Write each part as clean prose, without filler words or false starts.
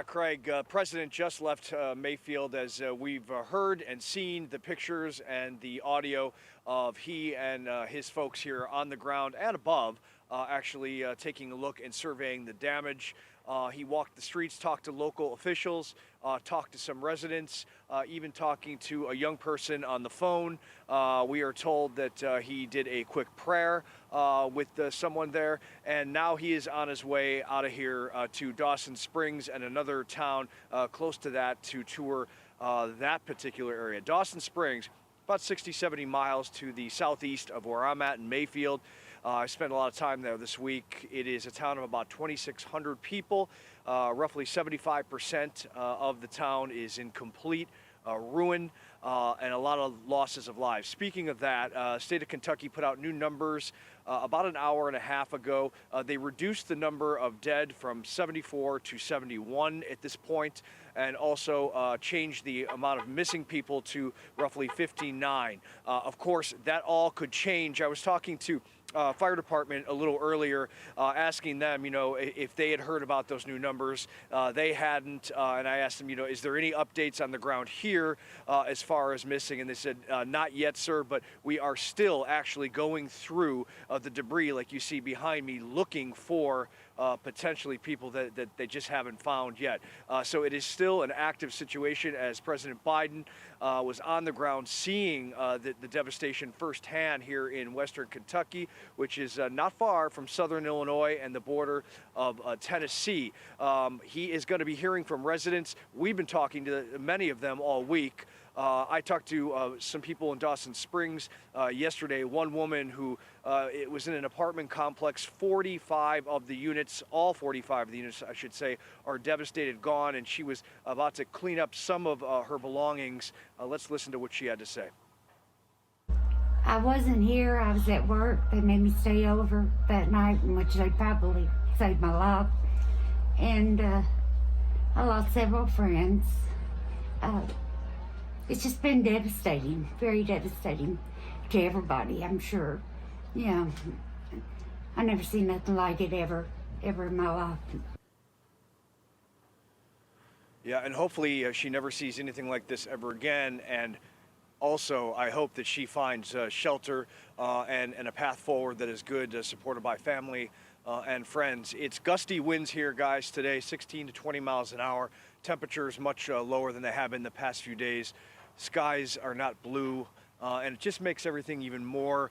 Craig, President just left Mayfield as we've heard and seen the pictures and the audio of he and his folks here on the ground and above, actually taking a look and surveying the damage. He walked the streets, talked to local officials, talked to some residents, even talking to a young person on the phone. We are told that he did a quick prayer with someone there, and now he is on his way out of here to Dawson Springs and another town close to that to tour that particular area. Dawson Springs, about 60, 70 miles to the southeast of where I'm at in Mayfield. I spent a lot of time there this week. It is a town of about 2,600 people. Roughly 75% of the town is in complete ruin and a lot of losses of lives. Speaking of that, state of Kentucky put out new numbers about an hour and a half ago. They reduced the number of dead from 74 to 71 at this point, and also changed the amount of missing people to roughly 59. Of course, that all could change. I was talking to fire department a little earlier, asking them, if they had heard about those new numbers. They hadn't, and I asked them, is there any updates on the ground here as far as missing? And they said, not yet, sir, but we are still actually going through the debris, like you see behind me, looking for potentially people that they just haven't found yet. So it is still an active situation, as President Biden was on the ground seeing the devastation firsthand here in Western Kentucky, which is not far from southern Illinois and the border of Tennessee. He is going to be hearing from residents. We've been talking to many of them all week. I talked to some people in Dawson Springs yesterday. One woman who it was in an apartment complex. 45 of the units, all 45 of the units, I should say, are devastated, gone, and she was about to clean up some of her belongings. Let's listen to what she had to say. I wasn't here. I was at work. They made me stay over that night, in which they probably saved my life. And I lost several friends. It's just been devastating, very devastating to everybody, I'm sure. Yeah, I never seen nothing like it ever in my life. Yeah, and hopefully she never sees anything like this ever again. And also, I hope that she finds shelter and a path forward that is good, supported by family and friends. It's gusty winds here, guys, today, 16 to 20 miles an hour. Temperatures much lower than they have been the past few days. Skies are not blue, and it just makes everything even more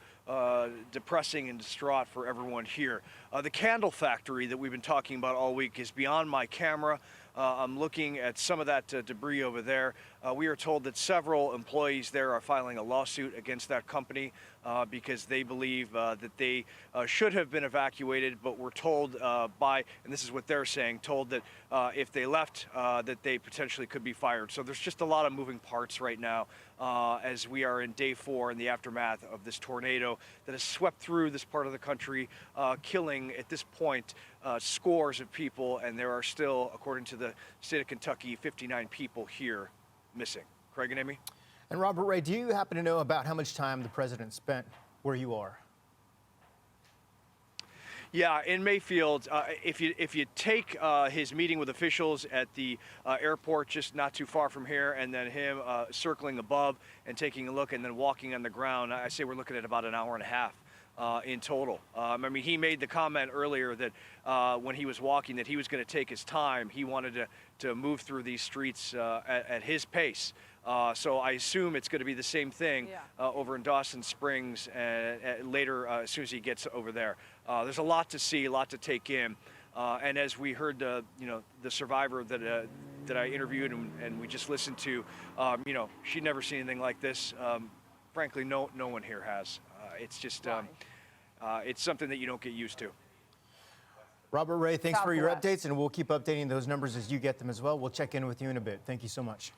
depressing and distraught for everyone here. The candle factory that we've been talking about all week is beyond my camera. I'm looking at some of that debris over there. We are told that several employees there are filing a lawsuit against that company because they believe that they should have been evacuated, but were told and this is what they're saying, told that if they left, that they potentially could be fired. So there's just a lot of moving parts right now as we are in day 4 in the aftermath of this tornado that has swept through this part of the country, killing at this point scores of people, and there are still, according to the state of Kentucky, 59 people here missing. Craig and Amy? And Robert Ray, do you happen to know about how much time the president spent where you are? Yeah, in Mayfield, if you take his meeting with officials at the airport just not too far from here, and then him circling above and taking a look and then walking on the ground, I say we're looking at about an hour and a half in total. I mean, he made the comment earlier that when he was walking that he was going to take his time. He wanted to move through these streets at his pace. So I assume it's going to be the same thing over in Dawson Springs later as soon as he gets over there. There's a lot to see, a lot to take in. And as we heard, the survivor that I interviewed and we just listened to, she'd never seen anything like this. Frankly, no one here has. It's just, it's something that you don't get used to. Robert Ray, thanks for your updates, and we'll keep updating those numbers as you get them as well. We'll check in with you in a bit. Thank you so much.